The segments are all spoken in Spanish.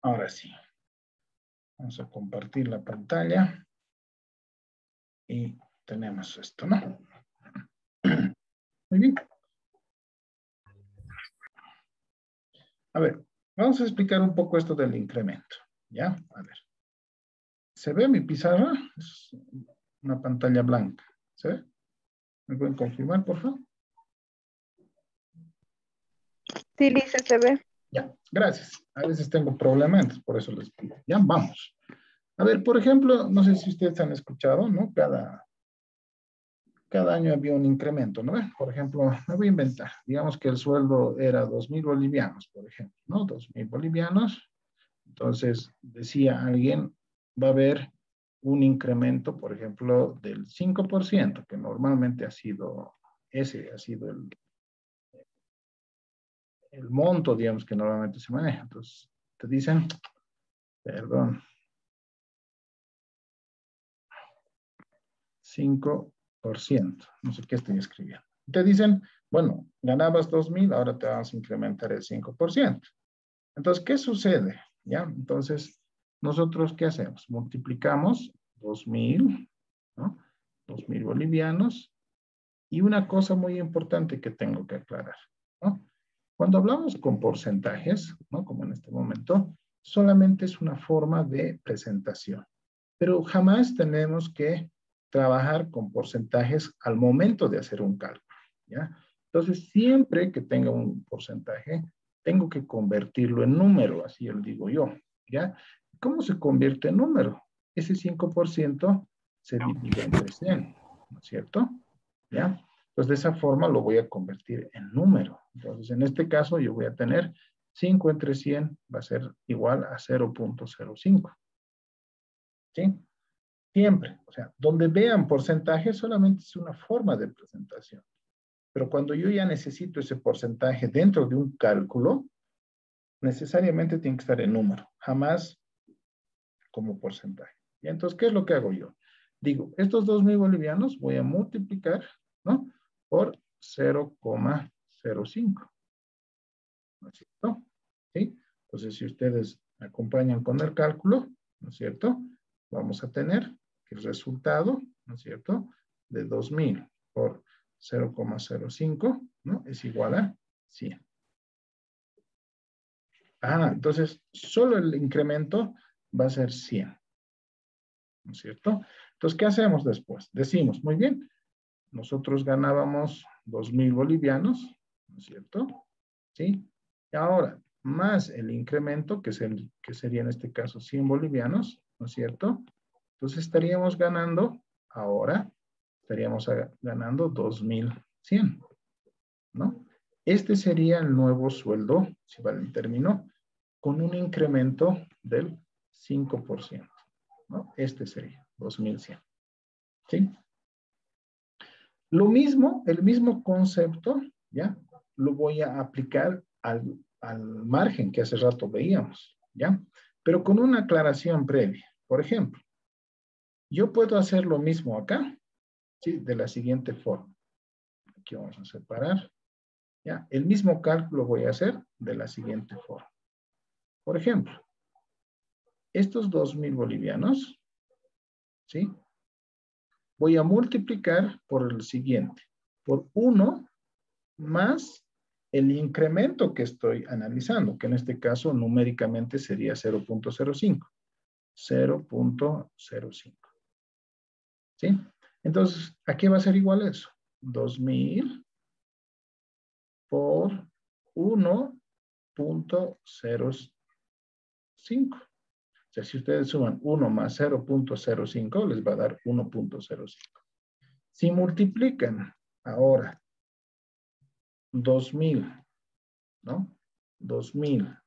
Ahora sí. Vamos a compartir la pantalla. Y tenemos esto, ¿no? Muy bien. A ver, vamos a explicar un poco esto del incremento. ¿Ya? A ver. ¿Se ve mi pizarra? Es una pantalla blanca. ¿Se ve? ¿Me pueden confirmar, por favor? Sí, Lisa, se ve. Ya, gracias. A veces tengo problemas, por eso les pido. Ya, vamos. A ver, por ejemplo, no sé si ustedes han escuchado, ¿no? Cada año había un incremento, ¿no? Por ejemplo, me voy a inventar. Digamos que el sueldo era 2.000 bolivianos, por ejemplo, ¿no? 2.000 bolivianos. Entonces, decía alguien, va a haber un incremento, por ejemplo, del 5%, que normalmente ese ha sido el monto, digamos, que normalmente se maneja. Entonces, te dicen, perdón, 5%. No sé qué estoy escribiendo. Te dicen, bueno, ganabas 2.000, ahora te vamos a incrementar el 5%. Entonces, ¿qué sucede? ¿Ya? Entonces, nosotros, ¿qué hacemos? Multiplicamos 2.000, ¿no? 2.000 bolivianos. Y una cosa muy importante que tengo que aclarar, ¿no? Cuando hablamos con porcentajes, ¿no? Como en este momento, solamente es una forma de presentación. Pero jamás tenemos que trabajar con porcentajes al momento de hacer un cálculo, ¿ya? Entonces, siempre que tenga un porcentaje, tengo que convertirlo en número, así lo digo yo, ¿ya? ¿Cómo se convierte en número? Ese 5% se divide entre 100, ¿no es cierto? ¿Ya? Pues de esa forma lo voy a convertir en número. Entonces, en este caso, yo voy a tener 5 entre 100 va a ser igual a 0.05. ¿Sí? Siempre. O sea, donde vean porcentaje solamente es una forma de presentación. Pero cuando yo ya necesito ese porcentaje dentro de un cálculo, necesariamente tiene que estar en número, jamás como porcentaje. Y entonces, ¿qué es lo que hago yo? Digo, estos 2.000 bolivianos voy a multiplicar, ¿no? Por 0,05. ¿No es cierto? ¿Sí? Entonces, si ustedes me acompañan con el cálculo, ¿no es cierto? Vamos a tener que el resultado, ¿no es cierto? De 2.000 por 0,05, ¿no? Es igual a 100. Ah, entonces, solo el incremento va a ser 100. ¿No es cierto? Entonces, ¿qué hacemos después? Decimos, muy bien, nosotros ganábamos 2.000 bolivianos, ¿no es cierto? ¿Sí? Y ahora, más el incremento, que sería en este caso 100 bolivianos, ¿no es cierto? Entonces estaríamos ganando, ahora, estaríamos ganando 2.100, ¿no? Este sería el nuevo sueldo, si vale el término, con un incremento del 5%, ¿no? Este sería 2.100, ¿sí? Lo mismo, el mismo concepto, ¿ya? Lo voy a aplicar al margen que hace rato veíamos, ¿ya? Pero con una aclaración previa. Por ejemplo, yo puedo hacer lo mismo acá, ¿sí? De la siguiente forma. Aquí vamos a separar, ¿ya? El mismo cálculo voy a hacer de la siguiente forma. Por ejemplo, estos 2.000 bolivianos, ¿sí? Voy a multiplicar por el siguiente, por 1 más el incremento que estoy analizando, que en este caso numéricamente sería 0.05. 0.05. ¿Sí? Entonces, ¿a qué va a ser igual eso? 2.000 por 1.05. O sea, si ustedes suman 1 más 0.05, les va a dar 1.05. Si multiplican ahora 2.000, ¿no? 2.000,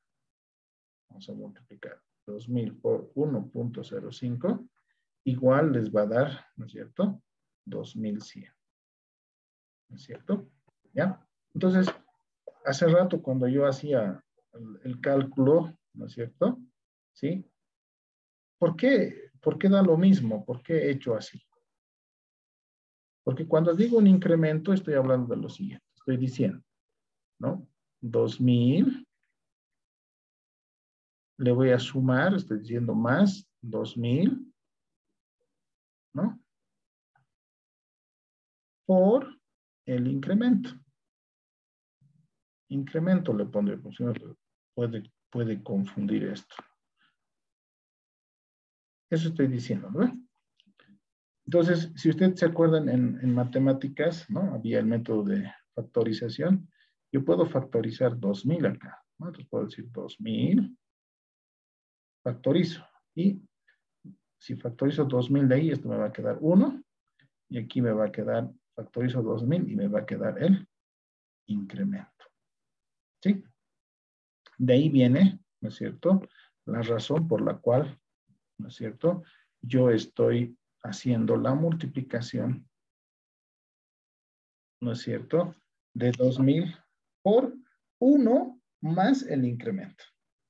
vamos a multiplicar 2.000 por 1.05, igual les va a dar, ¿no es cierto? 2.100. ¿No es cierto? ¿Ya? Entonces, hace rato cuando yo hacía el cálculo, ¿no es cierto? ¿Sí? ¿Por qué da lo mismo? ¿Por qué he hecho así? Porque cuando digo un incremento, estoy hablando de lo siguiente. Estoy diciendo, ¿no? 2.000 le voy a sumar, estoy diciendo más 2.000, ¿no? Por el incremento. Incremento le pondré, porque si no puede confundir esto. Eso estoy diciendo, ¿no? Entonces, si ustedes se acuerdan en matemáticas, ¿no? Había el método de factorización. Yo puedo factorizar 2.000 acá, ¿no? Entonces puedo decir 2.000, factorizo. Y si factorizo 2.000 de ahí, esto me va a quedar 1. Y aquí me va a quedar, factorizo 2.000 y me va a quedar el incremento. ¿Sí? De ahí viene, ¿no es cierto?, la razón por la cual, ¿no es cierto?, yo estoy haciendo la multiplicación, ¿no es cierto?, de 2.000 por 1 más el incremento,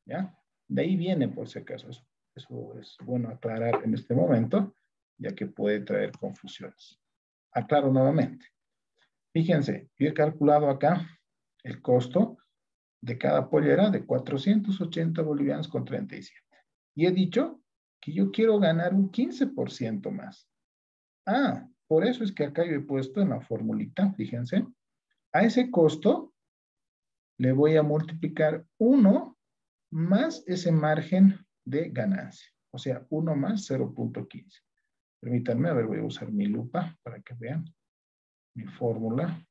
¿ya? De ahí viene, por si acaso. Eso es bueno aclarar en este momento, ya que puede traer confusiones. Aclaro nuevamente. Fíjense, yo he calculado acá el costo de cada pollera de 480 bolivianos con 37. Y he dicho que yo quiero ganar un 15% más. Ah, por eso es que acá yo he puesto en la formulita, fíjense, a ese costo le voy a multiplicar 1 más ese margen de ganancia. O sea, 1 más 0.15. Permítanme, a ver, voy a usar mi lupa para que vean mi fórmula.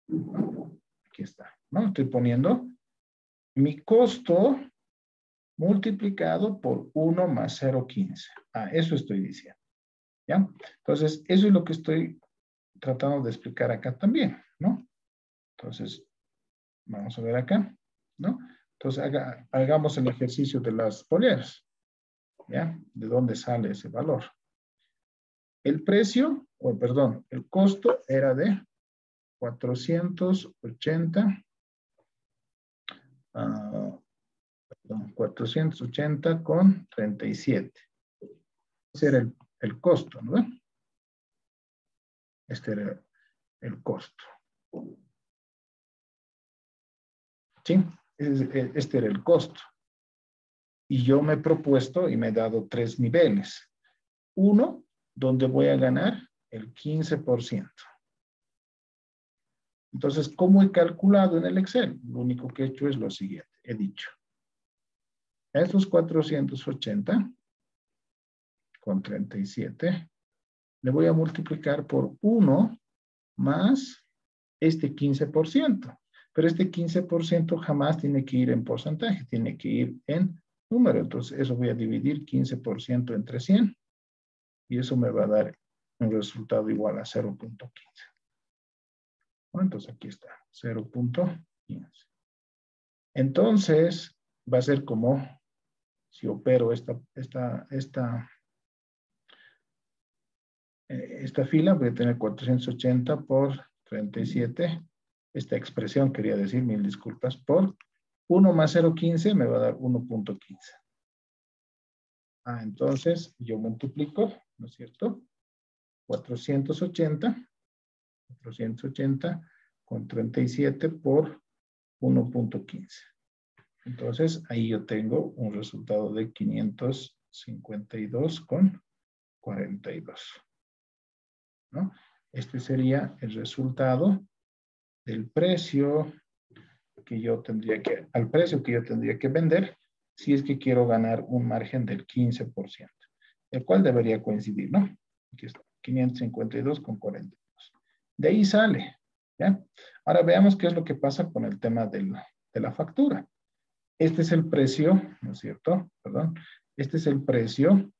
Aquí está, ¿no? Estoy poniendo mi costo multiplicado por 1 más 0.15. Ah, eso estoy diciendo, ¿ya? Entonces, eso es lo que estoy tratando de explicar acá también, ¿no? Entonces, vamos a ver acá, ¿no? Entonces, hagamos el ejercicio de las polleras, ¿ya? ¿De dónde sale ese valor? El precio, o perdón, el costo era de 480, 480 con 37. Ese era el costo, ¿no? Este era el costo. ¿Sí? Este era el costo. Y yo me he propuesto y me he dado 3 niveles. Uno, donde voy a ganar el 15%. Entonces, ¿cómo he calculado en el Excel? Lo único que he hecho es lo siguiente. He dicho, a estos 480 con 37, le voy a multiplicar por 1 más este 15%. Pero este 15% jamás tiene que ir en porcentaje, tiene que ir en número. Entonces, eso voy a dividir 15% entre 100 y eso me va a dar un resultado igual a 0.15. Bueno, entonces, aquí está, 0.15. Entonces, va a ser como si opero esta fila, voy a tener 480 por 37. Esta expresión, quería decir, mil disculpas, por 1 más 0.15 me va a dar 1.15. Ah, entonces yo multiplico, ¿no es cierto? 480 con 37 por 1.15. Entonces ahí yo tengo un resultado de 552 con 42. ¿No? Este sería el resultado del precio que yo tendría que, al precio que yo tendría que vender si es que quiero ganar un margen del 15%, el cual debería coincidir, ¿no? Aquí está, 552 con 42. De ahí sale, ¿ya? Ahora veamos qué es lo que pasa con el tema de la factura. Este es el precio, ¿no es cierto? Perdón. Este es el precio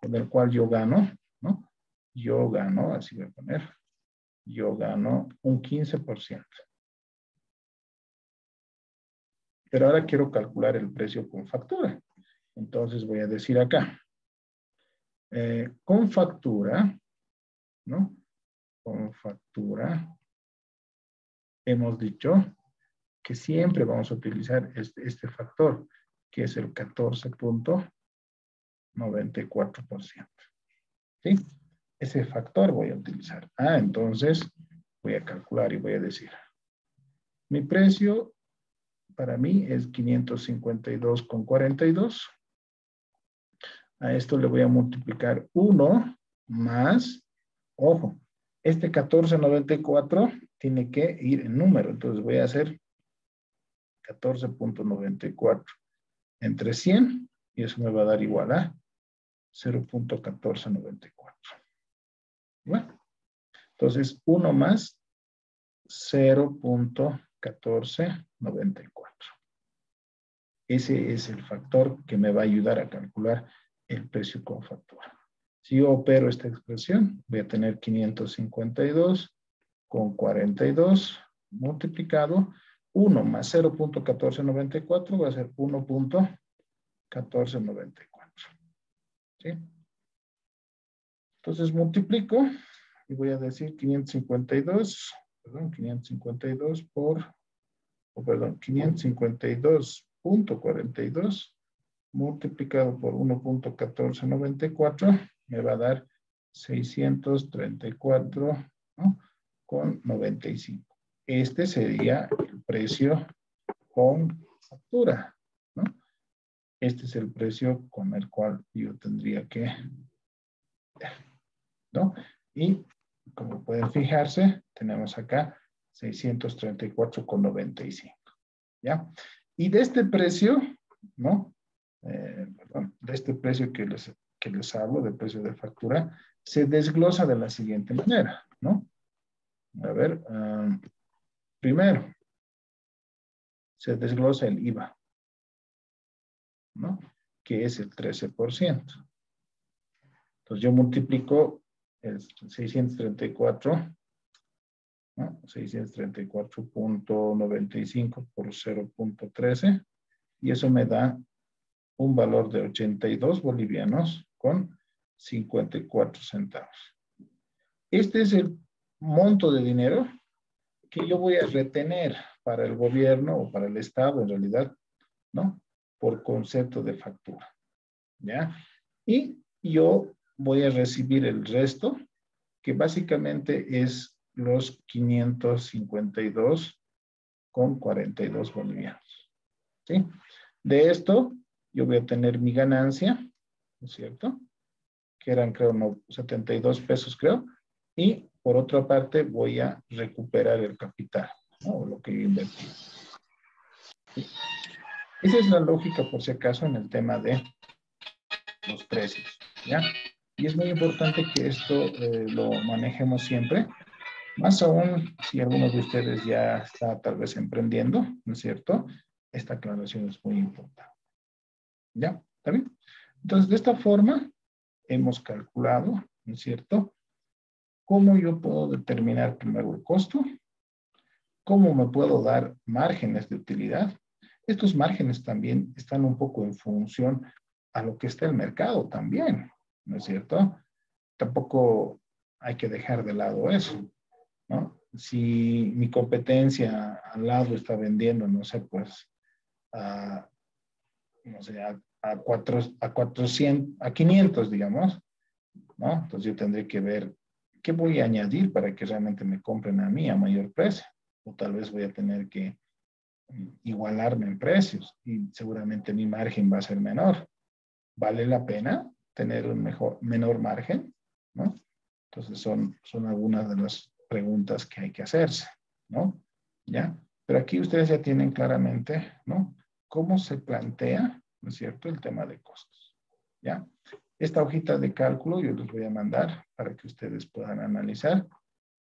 con el cual yo gano, ¿no? Yo gano, así voy a poner, yo gano un 15%. Pero ahora quiero calcular el precio con factura. Entonces voy a decir acá, con factura, ¿no? Con factura, hemos dicho que siempre vamos a utilizar este factor, que es el 14.94%. ¿Sí? Ese factor voy a utilizar. Ah, entonces voy a calcular y voy a decir, mi precio para mí es 552,42. A esto le voy a multiplicar 1 más, ojo, este 1494 tiene que ir en número. Entonces voy a hacer 14.94 entre 100 y eso me va a dar igual a 0.1494. Bueno, entonces 1 más 0.1494. Ese es el factor que me va a ayudar a calcular el precio con factura. Si yo opero esta expresión, voy a tener 552,42 multiplicado 1 más 0.1494 va a ser 1.1494. ¿Sí? Entonces multiplico y voy a decir 552 por, 552.42 multiplicado por 1.1494 me va a dar 634, ¿no?, con 95. Este sería el precio con factura, ¿no? Este es el precio con el cual yo tendría que ver, ¿no? Y como pueden fijarse, tenemos acá 634,95, ¿ya? Y de este precio, ¿no? De este precio que les hablo, del precio de factura, se desglosa de la siguiente manera, ¿no? A ver, primero, se desglosa el IVA, ¿no? Que es el 13%. Entonces yo multiplico el 634, ¿no? 634.95 por 0.13 y eso me da un valor de 82 bolivianos con 54 centavos. Este es el monto de dinero que yo voy a retener para el gobierno o para el Estado en realidad, ¿no? Por concepto de factura, ¿ya? Y yo voy a recibir el resto, que básicamente es los 552,42 bolivianos, ¿sí? De esto, yo voy a tener mi ganancia, ¿no es cierto? Que eran, creo, no, 72 pesos, creo. Y por otra parte, voy a recuperar el capital, ¿no? Lo que yo invertí. ¿Sí? Esa es la lógica, por si acaso, en el tema de los precios, ¿ya? Y es muy importante que esto lo manejemos siempre, más aún si alguno de ustedes ya está tal vez emprendiendo, ¿no es cierto? Esta aclaración es muy importante. ¿Ya? ¿Está bien? Entonces, de esta forma, hemos calculado, ¿no es cierto?, cómo yo puedo determinar primero el costo, cómo me puedo dar márgenes de utilidad. Estos márgenes también están un poco en función a lo que está el mercado también, ¿no es cierto? Tampoco hay que dejar de lado eso, ¿no? Si mi competencia al lado está vendiendo, no sé, pues, no sé, a 400, a 500, digamos, ¿no? Entonces yo tendré que ver qué voy a añadir para que realmente me compren a mí a mayor precio. O tal vez voy a tener que igualarme en precios y seguramente mi margen va a ser menor. ¿Vale la pena tener un menor margen? ¿No? Entonces son algunas de las preguntas que hay que hacerse, ¿no? ¿Ya? Pero aquí ustedes ya tienen claramente, ¿no?, cómo se plantea, ¿no es cierto?, el tema de costos, ¿ya? Esta hojita de cálculo yo les voy a mandar para que ustedes puedan analizar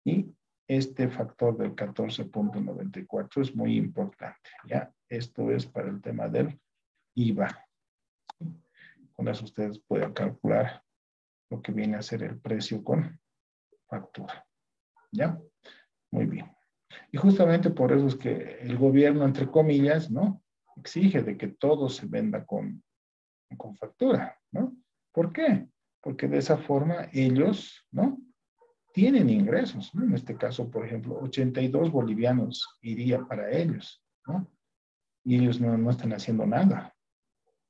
y este factor del 14.94 es muy importante, ¿ya? Esto es para el tema del IVA. Con eso ustedes pueden calcular lo que viene a ser el precio con factura, ¿ya? Muy bien. Y justamente por eso es que el gobierno, entre comillas, ¿no?, exige de que todo se venda con factura, ¿no? ¿Por qué? Porque de esa forma ellos, ¿no?, tienen ingresos, ¿no? En este caso, por ejemplo, 82 bolivianos iría para ellos, ¿no? Y ellos no están haciendo nada,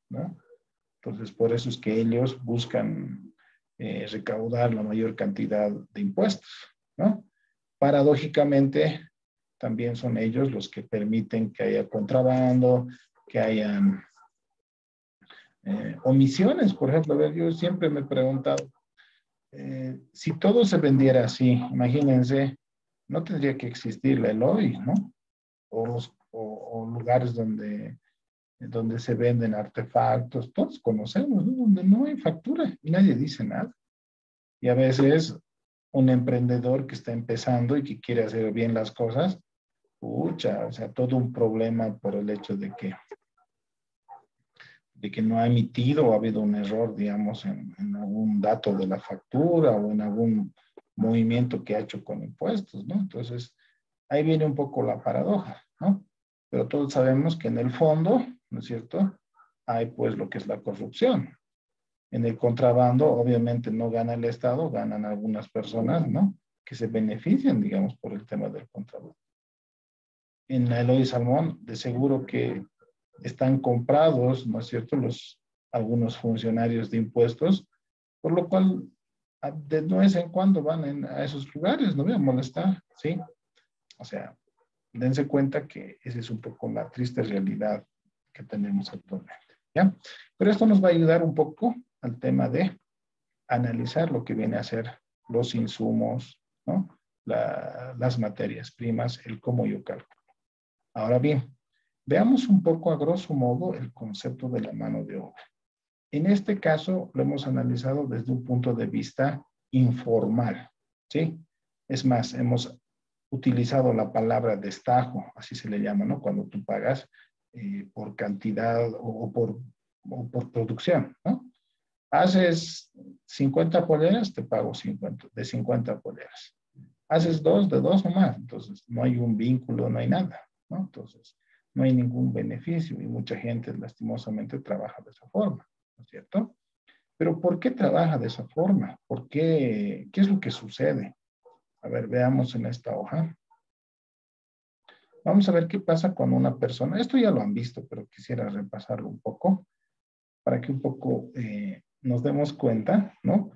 ¿no? Entonces, por eso es que ellos buscan recaudar la mayor cantidad de impuestos, ¿no? Paradójicamente, también son ellos los que permiten que haya contrabando, que haya omisiones. Por ejemplo, a ver, yo siempre me he preguntado, si todo se vendiera así, imagínense, no tendría que existir la Eloy, ¿no? O lugares donde se venden artefactos, todos conocemos, ¿no? Donde no hay factura y nadie dice nada. Y a veces un emprendedor que está empezando y que quiere hacer bien las cosas, pucha, o sea, todo un problema por el hecho de que no ha emitido o ha habido un error, digamos, en algún dato de la factura o en algún movimiento que ha hecho con impuestos, ¿no? Entonces, ahí viene un poco la paradoja, ¿no? Pero todos sabemos que en el fondo, ¿no es cierto?, hay pues lo que es la corrupción. En el contrabando, obviamente no gana el Estado, ganan algunas personas, ¿no?, que se benefician, digamos, por el tema del contrabando. En la Eloy Salmón, de seguro que están comprados, ¿no es cierto?, algunos funcionarios de impuestos, por lo cual de vez en cuando van a esos lugares, no voy a molestar, ¿sí? O sea, dense cuenta que esa es un poco la triste realidad que tenemos actualmente, ¿ya? Pero esto nos va a ayudar un poco al tema de analizar lo que viene a ser los insumos, ¿no? Las materias primas, el cómo yo calculo. Ahora bien, veamos un poco a grosso modo el concepto de la mano de obra. En este caso lo hemos analizado desde un punto de vista informal, ¿sí? Es más, hemos utilizado la palabra destajo, así se le llama, ¿no? Cuando tú pagas por cantidad o por producción, ¿no? Haces 50 poleras, te pago 50, de 50 poleras. Haces dos, de dos o más, entonces no hay un vínculo, no hay nada, ¿no? Entonces, no hay ningún beneficio y mucha gente lastimosamente trabaja de esa forma, ¿no es cierto? Pero ¿por qué trabaja de esa forma? ¿Por qué? ¿Qué es lo que sucede? A ver, veamos en esta hoja. Vamos a ver qué pasa con una persona. Esto ya lo han visto, pero quisiera repasarlo un poco para que un poco nos demos cuenta, ¿no?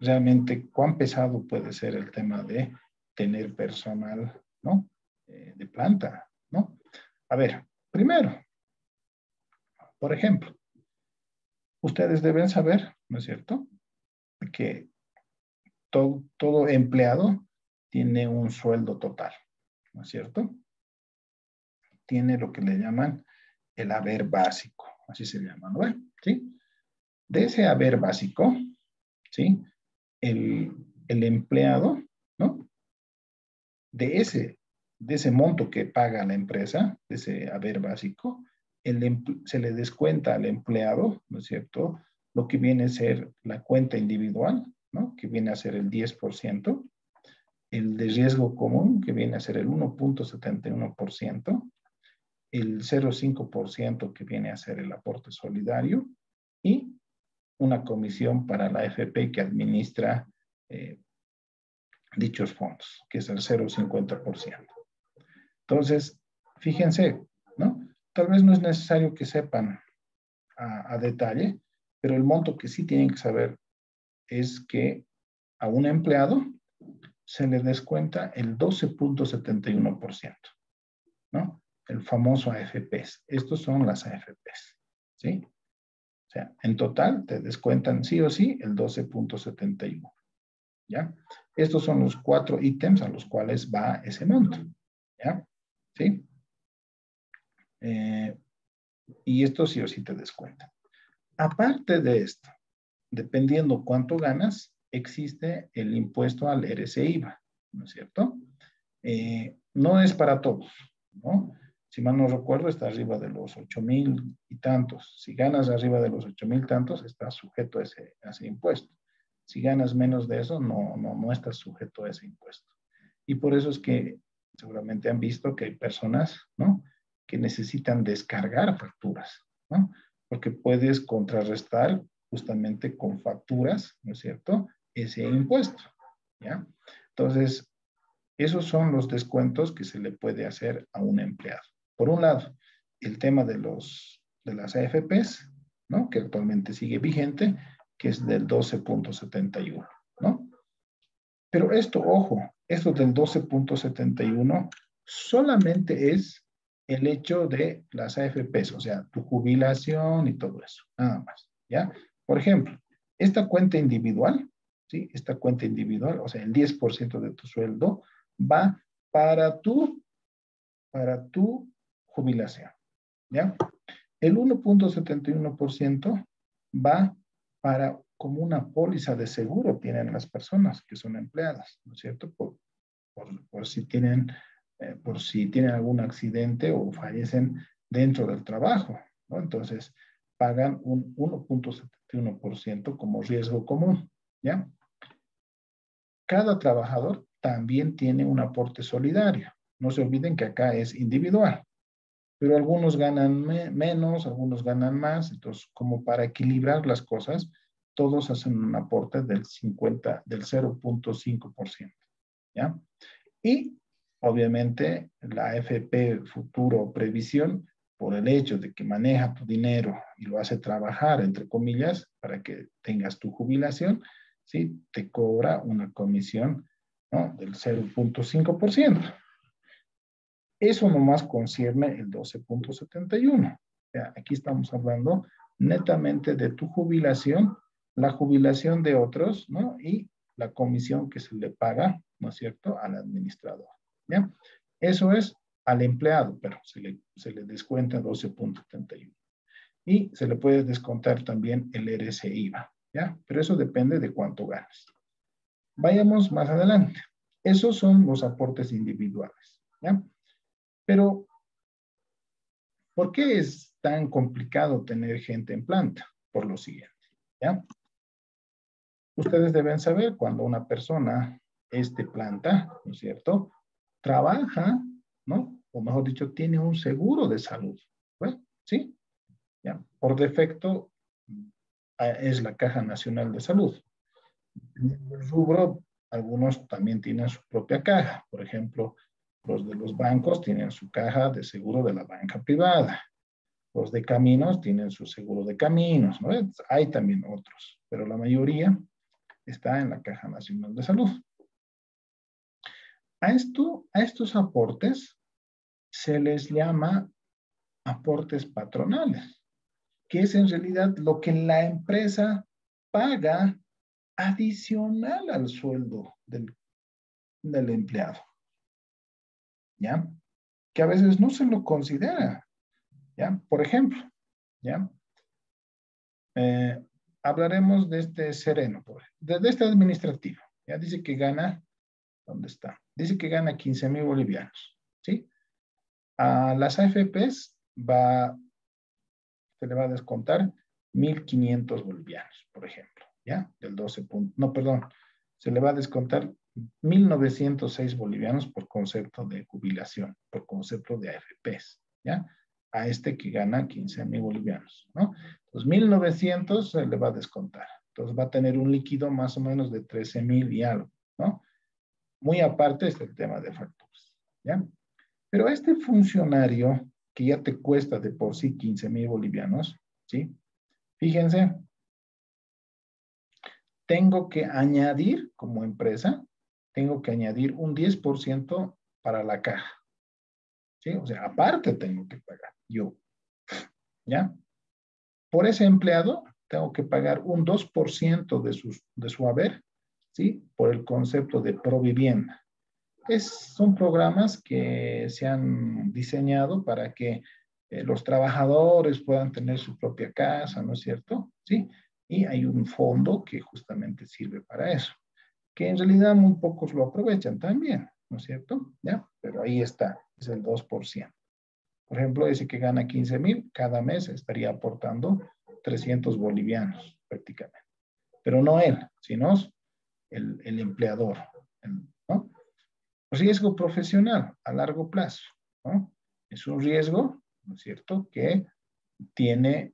Realmente cuán pesado puede ser el tema de tener personal, ¿no? De planta, ¿no? A ver, primero, por ejemplo, ustedes deben saber, ¿no es cierto?, que todo empleado tiene un sueldo total, ¿no es cierto? Tiene lo que le llaman el haber básico, así se llama, ¿no? ¿Sí? De ese haber básico, ¿sí? El empleado, ¿no? De ese monto que paga la empresa, de ese haber básico, se le descuenta al empleado, ¿no es cierto?, lo que viene a ser la cuenta individual, ¿no?, que viene a ser el 10%, el de riesgo común, que viene a ser el 1.71%, el 0.5% que viene a ser el aporte solidario y una comisión para la AFP que administra dichos fondos, que es el 0.50%. Entonces, fíjense, ¿no? Tal vez no es necesario que sepan a detalle, pero el monto que sí tienen que saber es que a un empleado se le descuenta el 12.71%, ¿no? El famoso AFPs. Estos son las AFPs, ¿sí? O sea, en total te descuentan sí o sí el 12.71, ¿ya? Estos son los 4 ítems a los cuales va ese monto, ¿ya? ¿Sí? Y esto sí o sí te descuentan. Aparte de esto, dependiendo cuánto ganas, existe el impuesto al RCIVA, ¿no es cierto? No es para todos, ¿no? Si mal no recuerdo, está arriba de los 8,000 y tantos. Si ganas arriba de los 8,000 tantos, estás sujeto a ese impuesto. Si ganas menos de eso, no estás sujeto a ese impuesto. Y por eso es que seguramente han visto que hay personas, ¿no?, que necesitan descargar facturas, ¿no? Porque puedes contrarrestar justamente con facturas, ¿no es cierto?, ese impuesto, ¿ya? Entonces, esos son los descuentos que se le puede hacer a un empleado. Por un lado, el tema de las AFPs, ¿no?, que actualmente sigue vigente, que es del 12.71, ¿no? Pero esto, ojo, esto del 12.71 solamente es el hecho de las AFPs, o sea, tu jubilación y todo eso, nada más, ¿ya? Por ejemplo, esta cuenta individual, ¿sí? Esta cuenta individual, o sea, el 10% de tu sueldo va para tu jubilación, ¿ya? El 1.71% va para como una póliza de seguro tienen las personas que son empleadas, ¿no es cierto? Por si tienen, por si tienen algún accidente o fallecen dentro del trabajo, ¿no? Entonces, pagan un 1.71% como riesgo común, ¿ya? Cada trabajador también tiene un aporte solidario. No se olviden que acá es individual, pero algunos ganan menos, algunos ganan más, entonces como para equilibrar las cosas, todos hacen un aporte del 0.5%, ¿ya? Y obviamente la AFP Futuro Previsión, por el hecho de que maneja tu dinero y lo hace trabajar, entre comillas, para que tengas tu jubilación, ¿sí? Te cobra una comisión, ¿no? Del 0.5%. Eso nomás concierne el 12.71. O sea, aquí estamos hablando netamente de tu jubilación, la jubilación de otros, ¿no? Y la comisión que se le paga, ¿no es cierto?, al administrador, ¿ya? Eso es al empleado, pero se le descuenta 12.71. Y se le puede descontar también el RC-IVA, ¿ya? Pero eso depende de cuánto ganes. Vayamos más adelante. Esos son los aportes individuales, ¿ya? Pero, ¿por qué es tan complicado tener gente en planta? Por lo siguiente, ¿ya? Ustedes deben saber cuando una persona es de planta, ¿no es cierto? Trabaja, ¿no? O mejor dicho, tiene un seguro de salud. ¿Pues? ¿Sí? ¿Ya? Por defecto es la Caja Nacional de Salud. En el rubro, algunos también tienen su propia caja. Por ejemplo, los de los bancos tienen su caja de seguro de la banca privada. Los de caminos tienen su seguro de caminos, ¿no? Hay también otros, pero la mayoría está en la Caja Nacional de Salud. A estos aportes se les llama aportes patronales, que es en realidad lo que la empresa paga adicional al sueldo del empleado, ¿ya? Que a veces no se lo considera, ¿ya? Por ejemplo, ¿ya? Eh, hablaremos de este sereno, de este administrativo. Ya dice que gana, ¿dónde está? Dice que gana 15,000 bolivianos, ¿sí? A las AFPs se le va a descontar 1.500 bolivianos, por ejemplo, ¿ya? Del 12 punto, no, perdón, se le va a descontar 1.906 bolivianos por concepto de jubilación, por concepto de AFPs, ¿ya? A este que gana 15,000 bolivianos, ¿no? Entonces, 1.900 se le va a descontar. Entonces, va a tener un líquido más o menos de 13,000 y algo, ¿no? Muy aparte está el tema de facturas, ¿ya? Pero este funcionario que ya te cuesta de por sí 15,000 bolivianos, ¿sí? Fíjense, tengo que añadir como empresa, tengo que añadir un 10% para la caja, ¿sí? O sea, aparte tengo que pagar yo, ¿ya? Por ese empleado tengo que pagar un 2% de su haber, ¿sí? Por el concepto de provivienda. Son programas que se han diseñado para que los trabajadores puedan tener su propia casa, ¿no es cierto? Sí. Y hay un fondo que justamente sirve para eso, que en realidad muy pocos lo aprovechan también, ¿no es cierto? ¿Ya? Pero ahí está, es el 2%. Por ejemplo, ese que gana 15,000, cada mes estaría aportando 300 bolivianos prácticamente. Pero no él, sino el empleador, ¿no? Riesgo profesional a largo plazo, ¿no? Es un riesgo, ¿no es cierto?, que tiene,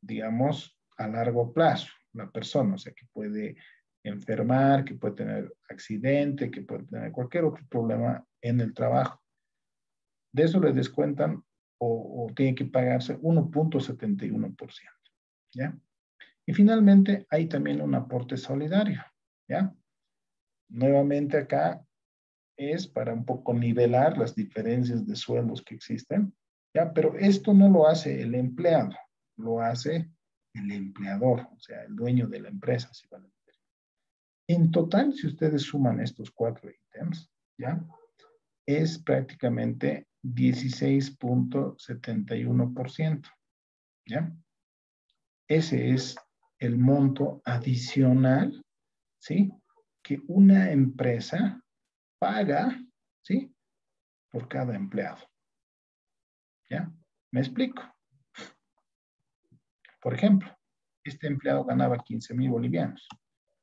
digamos, a largo plazo la persona, o sea, que puede enfermar, que puede tener accidente, que puede tener cualquier otro problema en el trabajo. De eso le descuentan o tiene que pagarse 1.71%, ¿ya? Y finalmente hay también un aporte solidario, ¿ya? Nuevamente acá es para un poco nivelar las diferencias de sueldos que existen, ¿ya? Pero esto no lo hace el empleado, lo hace el empleador, o sea, el dueño de la empresa, si vale. En total, si ustedes suman estos 4 ítems, ¿ya? Es prácticamente 16.71%, ¿ya? Ese es el monto adicional, ¿sí? Que una empresa paga, ¿sí? Por cada empleado, ¿ya? ¿Me explico? Por ejemplo, este empleado ganaba 15,000 bolivianos.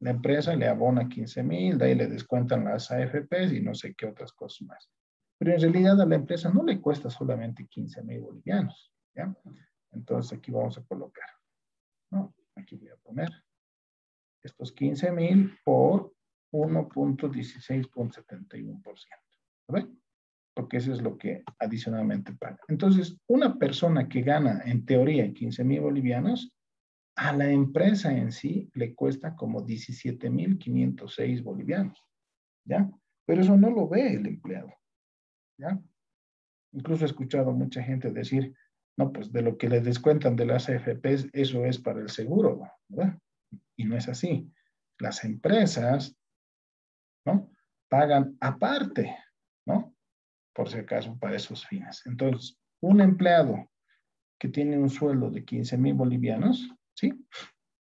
La empresa le abona 15,000, de ahí le descuentan las AFPs y no sé qué otras cosas más. Pero en realidad a la empresa no le cuesta solamente 15,000 bolivianos, ¿ya? Entonces aquí vamos a colocar, ¿no? Aquí voy a poner estos 15,000 por 1.1671%. ¿Ve? Porque eso es lo que adicionalmente paga. Entonces, una persona que gana en teoría 15,000 bolivianos, a la empresa en sí le cuesta como 17,506 bolivianos, ¿ya? Pero eso no lo ve el empleado, ¿ya? Incluso he escuchado a mucha gente decir, no, pues de lo que le descuentan de las AFPs, eso es para el seguro, ¿verdad? Y no es así. Las empresas, ¿no? Pagan aparte, ¿no? Por si acaso, para esos fines. Entonces, un empleado que tiene un sueldo de 15,000 bolivianos, ¿sí?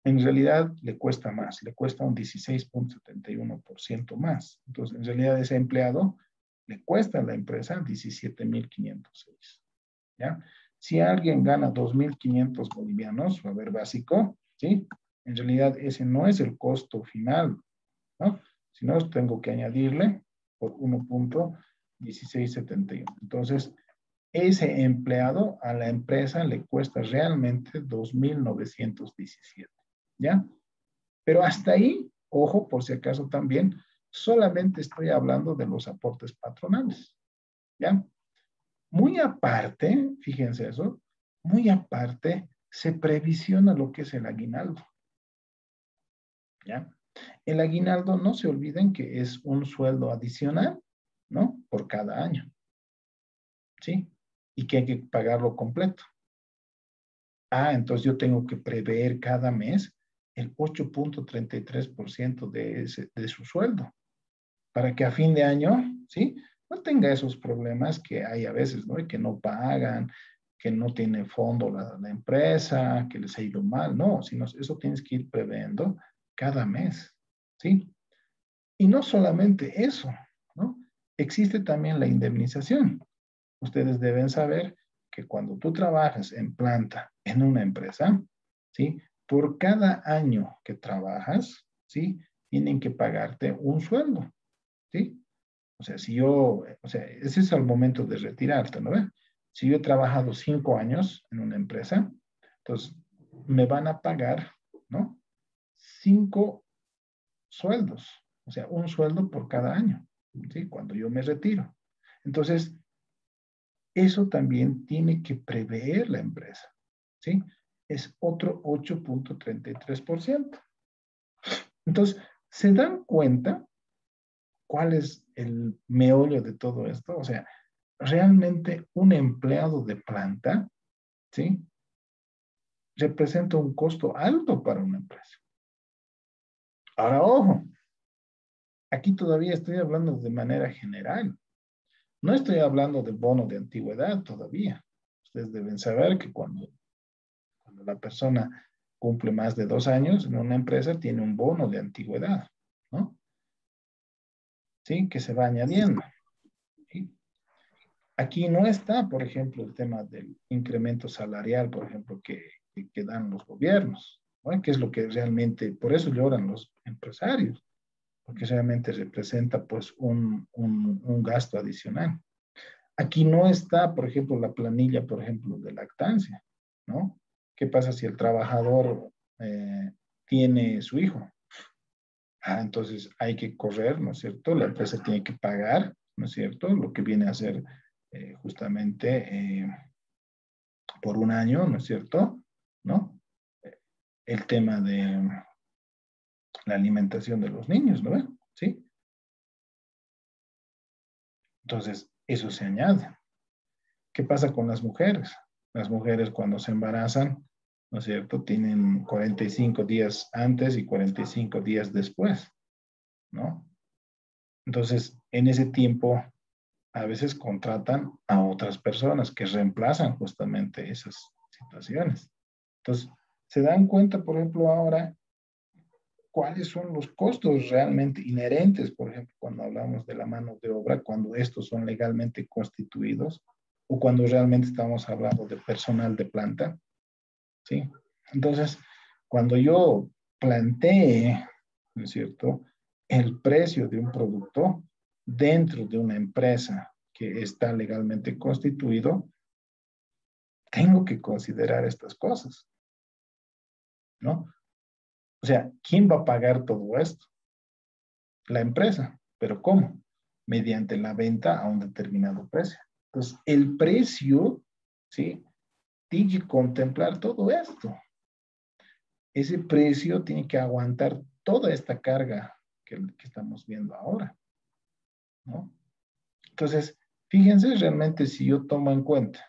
En realidad le cuesta más, le cuesta un 16.71% más. Entonces, en realidad ese empleado le cuesta a la empresa 17,506, ¿ya? Si alguien gana 2,500 bolivianos, a ver, básico, ¿sí? En realidad ese no es el costo final, ¿no? Si no, tengo que añadirle por 1.1671. Entonces, ese empleado a la empresa le cuesta realmente 2,917, ¿ya? Pero hasta ahí, ojo, por si acaso también, solamente estoy hablando de los aportes patronales, ¿ya? Muy aparte, fíjense eso, muy aparte se previsiona lo que es el aguinaldo, ¿ya? El aguinaldo, no se olviden que es un sueldo adicional, ¿no? Por cada año, ¿sí? Y que hay que pagarlo completo. Ah, entonces yo tengo que prever cada mes el 8.33% de su sueldo, para que a fin de año, ¿sí? No tenga esos problemas que hay a veces, ¿no? Y que no pagan, que no tiene fondo la empresa, que les ha ido mal, no, sino eso tienes que ir previendo cada mes, ¿sí? Y no solamente eso, ¿no? Existe también la indemnización. Ustedes deben saber que cuando tú trabajas en planta en una empresa, ¿sí? Por cada año que trabajas, ¿sí? Tienen que pagarte un sueldo, ¿sí? O sea, si yo, o sea, ese es el momento de retirarte, ¿no? Si yo he trabajado 5 años en una empresa, entonces me van a pagar, ¿no? 5 sueldos, o sea, un sueldo por cada año, ¿sí? Cuando yo me retiro. Entonces, eso también tiene que prever la empresa, ¿sí? Es otro 8.33%. Entonces, ¿se dan cuenta cuál es el meollo de todo esto? O sea, realmente un empleado de planta, ¿sí? Representa un costo alto para una empresa. Ahora, ojo, aquí todavía estoy hablando de manera general. No estoy hablando de bono de antigüedad todavía. Ustedes deben saber que cuando la persona cumple más de 2 años en una empresa, tiene un bono de antigüedad, ¿no? Sí, que se va añadiendo. ¿Sí? Aquí no está, por ejemplo, el tema del incremento salarial, por ejemplo, que dan los gobiernos, ¿no? Que es lo que realmente, por eso lloran los empresarios, porque realmente representa pues un gasto adicional. Aquí no está, por ejemplo, la planilla, por ejemplo, de lactancia, ¿no? ¿Qué pasa si el trabajador tiene su hijo? Ah, entonces hay que correr, ¿no es cierto? La empresa tiene que pagar, ¿no es cierto? Lo que viene a ser justamente por un año, ¿no es cierto? ¿No? El tema de la alimentación de los niños, ¿no? ¿Sí? Entonces, eso se añade. ¿Qué pasa con las mujeres? Las mujeres cuando se embarazan, ¿no es cierto? Tienen 45 días antes y 45 días después, ¿no? Entonces, en ese tiempo, a veces contratan a otras personas que reemplazan justamente esas situaciones. Entonces, se dan cuenta, por ejemplo, ahora, cuáles son los costos realmente inherentes, por ejemplo, cuando hablamos de la mano de obra, cuando estos son legalmente constituidos o cuando realmente estamos hablando de personal de planta, ¿sí? Entonces, cuando yo plantee, ¿no es cierto?, el precio de un producto dentro de una empresa que está legalmente constituido, tengo que considerar estas cosas, ¿no? O sea, ¿quién va a pagar todo esto? La empresa. ¿Pero cómo? Mediante la venta a un determinado precio. Entonces, el precio, ¿sí? Tiene que contemplar todo esto. Ese precio tiene que aguantar toda esta carga que estamos viendo ahora, ¿no? Entonces, fíjense realmente si yo tomo en cuenta,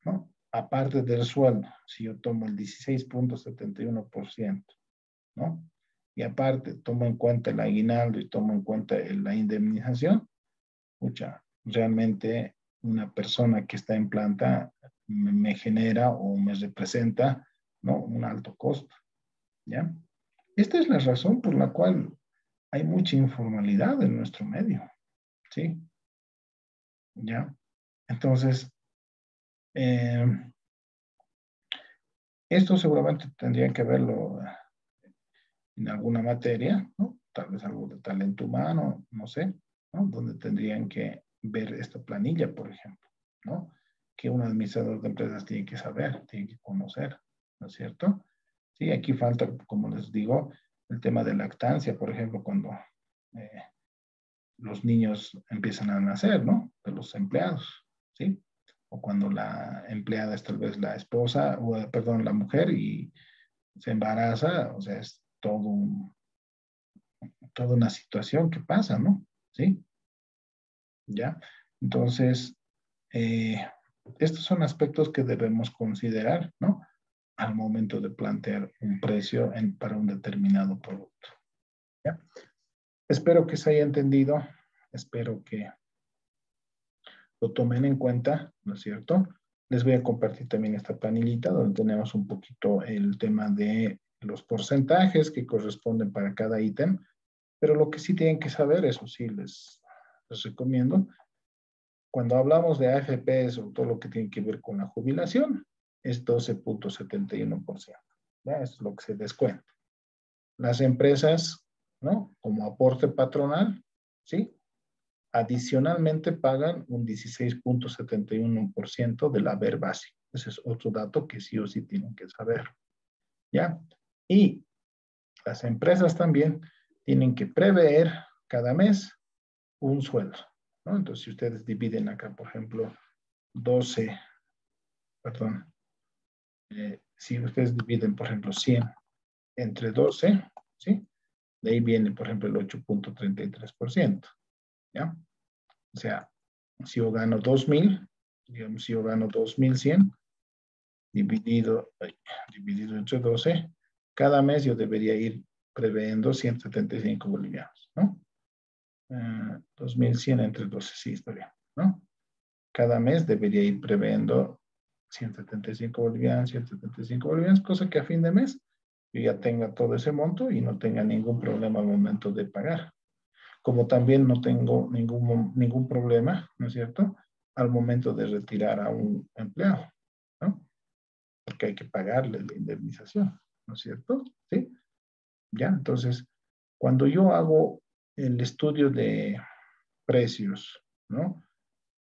¿no? Aparte del sueldo, si yo tomo el 16.71%, ¿no? Y aparte tomo en cuenta el aguinaldo y tomo en cuenta la indemnización, mucha, realmente una persona que está en planta me genera o me representa, ¿no?, un alto costo, ¿ya? Esta es la razón por la cual hay mucha informalidad en nuestro medio, ¿sí? ¿Ya? Entonces, eh, esto seguramente tendría que verlo en alguna materia, ¿no? Tal vez algo de talento humano, no sé, ¿no? Donde tendrían que ver esta planilla, por ejemplo, ¿no? Que un administrador de empresas tiene que saber, tiene que conocer, ¿no es cierto? Sí, aquí falta, como les digo, el tema de lactancia, por ejemplo, cuando eh, los niños empiezan a nacer, ¿no? De los empleados, ¿sí? O cuando la empleada es tal vez la esposa, o perdón, la mujer y se embaraza, o sea, es toda una situación que pasa, ¿no? ¿Sí? ¿Ya? Entonces, eh, estos son aspectos que debemos considerar, ¿no? Al momento de plantear un precio para un determinado producto. ¿Ya? Espero que se haya entendido, espero que lo tomen en cuenta, ¿no es cierto? Les voy a compartir también esta planillita donde tenemos un poquito el tema de los porcentajes que corresponden para cada ítem, pero lo que sí tienen que saber, eso sí les recomiendo, cuando hablamos de AFPs o todo lo que tiene que ver con la jubilación, es 12.71%. ¿Ya? Es lo que se descuenta. Las empresas, ¿no?, como aporte patronal, ¿sí?, adicionalmente pagan un 16.71% del haber básico. Ese es otro dato que sí o sí tienen que saber. ¿Ya? Y las empresas también tienen que prever cada mes un sueldo, ¿no? Entonces, si ustedes dividen acá, por ejemplo, 12, perdón, si ustedes dividen, por ejemplo, 100 entre 12, ¿sí? De ahí viene, por ejemplo, el 8.33%, ¿ya? O sea, si yo gano 2.000, digamos, si yo gano 2.100, dividido entre 12, cada mes yo debería ir preveyendo 175 bolivianos, ¿no? 2.100 entre 12, sí, está bien, ¿no? Cada mes debería ir preveyendo 175 bolivianos, 175 bolivianos, cosa que a fin de mes yo ya tenga todo ese monto y no tenga ningún problema al momento de pagar. Como también no tengo ningún problema, ¿no es cierto?, al momento de retirar a un empleado, ¿no? Porque hay que pagarle la indemnización, ¿no es cierto? ¿Sí? Ya, entonces, cuando yo hago el estudio de precios, ¿no?,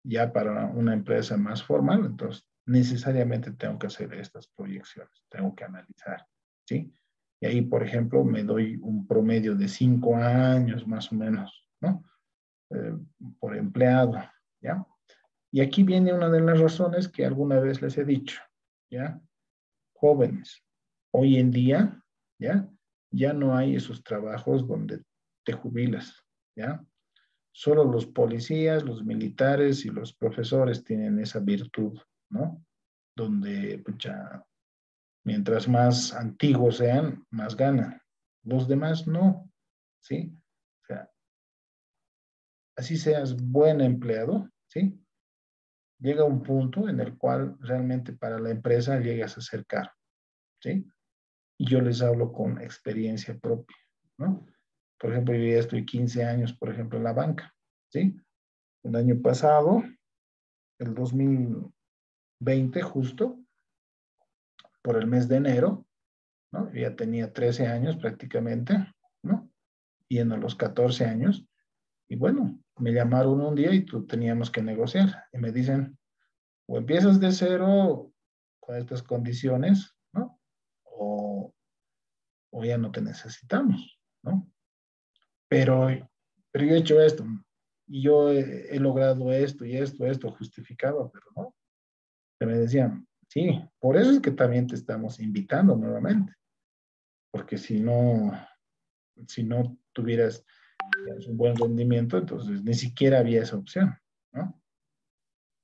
ya para una empresa más formal, entonces necesariamente tengo que hacer estas proyecciones, tengo que analizar, ¿sí? Y ahí, por ejemplo, me doy un promedio de 5 años más o menos, ¿no? Eh, por empleado, ¿ya? Y aquí viene una de las razones que alguna vez les he dicho, ¿ya? Jóvenes, hoy en día, ¿ya? Ya no hay esos trabajos donde te jubilas, ¿ya? Solo los policías, los militares y los profesores tienen esa virtud, ¿no? Donde, pucha, mientras más antiguos sean, más ganan. Los demás no, ¿sí? O sea, así seas buen empleado, ¿sí? Llega un punto en el cual realmente para la empresa llegas a ser caro, ¿sí? Y yo les hablo con experiencia propia, ¿no? Por ejemplo, yo ya estoy 15 años, por ejemplo, en la banca, ¿sí? El año pasado, el 2020 justo, por el mes de enero, ¿no? Yo ya tenía 13 años prácticamente, ¿no? Yendo a los 14 años. Y bueno, me llamaron un día y tú teníamos que negociar. Y me dicen, o empiezas de cero con estas condiciones, ¿no? O, o ya no te necesitamos, ¿no? Pero, pero yo he hecho esto, y yo he logrado esto y esto justificado, pero no. Que me decían, sí, por eso es que también te estamos invitando nuevamente, porque si no tuvieras digamos, un buen rendimiento, entonces ni siquiera había esa opción, ¿no?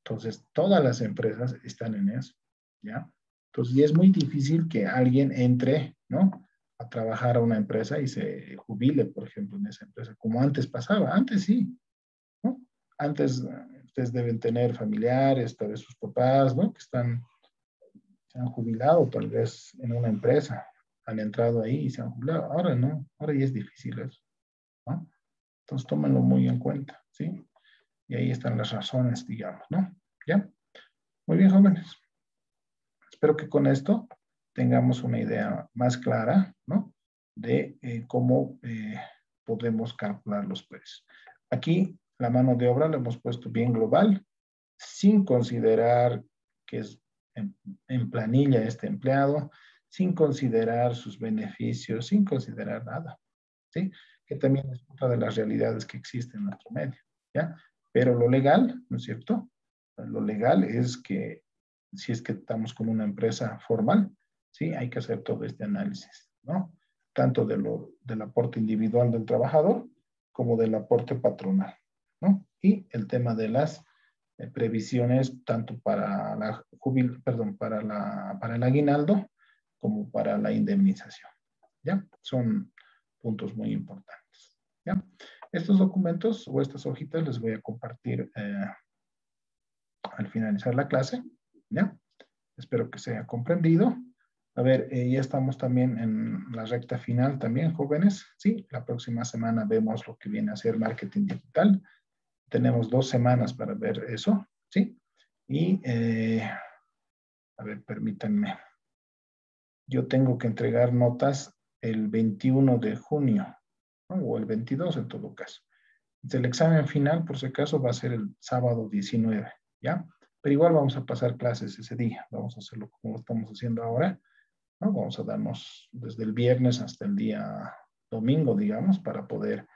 Entonces, todas las empresas están en eso, ¿ya? Entonces, y es muy difícil que alguien entre, ¿no? A trabajar a una empresa y se jubile, por ejemplo, en esa empresa, como antes pasaba. Antes sí, ¿no? Antes ustedes deben tener familiares, tal vez sus papás, ¿no? Que se han jubilado tal vez en una empresa, han entrado ahí y se han jubilado. Ahora no, ahora ya es difícil eso, ¿no? Entonces, tómenlo muy en cuenta, ¿sí? Y ahí están las razones, digamos, ¿no? ¿Ya? Muy bien, jóvenes. Espero que con esto tengamos una idea más clara, ¿no? De cómo podemos calcular los precios. Aquí la mano de obra la hemos puesto bien global, sin considerar que es en planilla este empleado, sin considerar sus beneficios, sin considerar nada, ¿sí? Que también es otra de las realidades que existen en nuestro medio, ¿ya? Pero lo legal, ¿no es cierto? Lo legal es que si es que estamos con una empresa formal, ¿sí? Hay que hacer todo este análisis, ¿no? Tanto del aporte individual del trabajador como del aporte patronal, ¿no? Y el tema de las previsiones tanto para para el aguinaldo como para la indemnización, ¿ya? Son puntos muy importantes, ¿ya? Estos documentos o estas hojitas les voy a compartir al finalizar la clase, ¿ya? Espero que sea comprendido. A ver, ya estamos también en la recta final también, jóvenes. Sí, la próxima semana vemos lo que viene a ser marketing digital. Tenemos 2 semanas para ver eso, ¿sí? Y, a ver, permítanme. Yo tengo que entregar notas el 21 de junio, ¿no? O el 22 en todo caso. El examen final, por si acaso, va a ser el sábado 19, ¿ya? Pero igual vamos a pasar clases ese día. Vamos a hacerlo como lo estamos haciendo ahora, ¿no? Vamos a darnos desde el viernes hasta el día domingo, digamos, para poder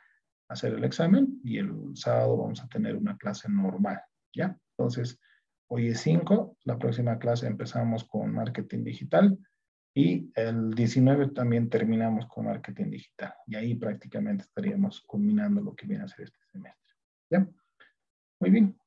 hacer el examen y el sábado vamos a tener una clase normal, ¿ya? Entonces, hoy es 5, la próxima clase empezamos con marketing digital y el 19 también terminamos con marketing digital y ahí prácticamente estaríamos culminando lo que viene a ser este semestre, ¿ya? Muy bien,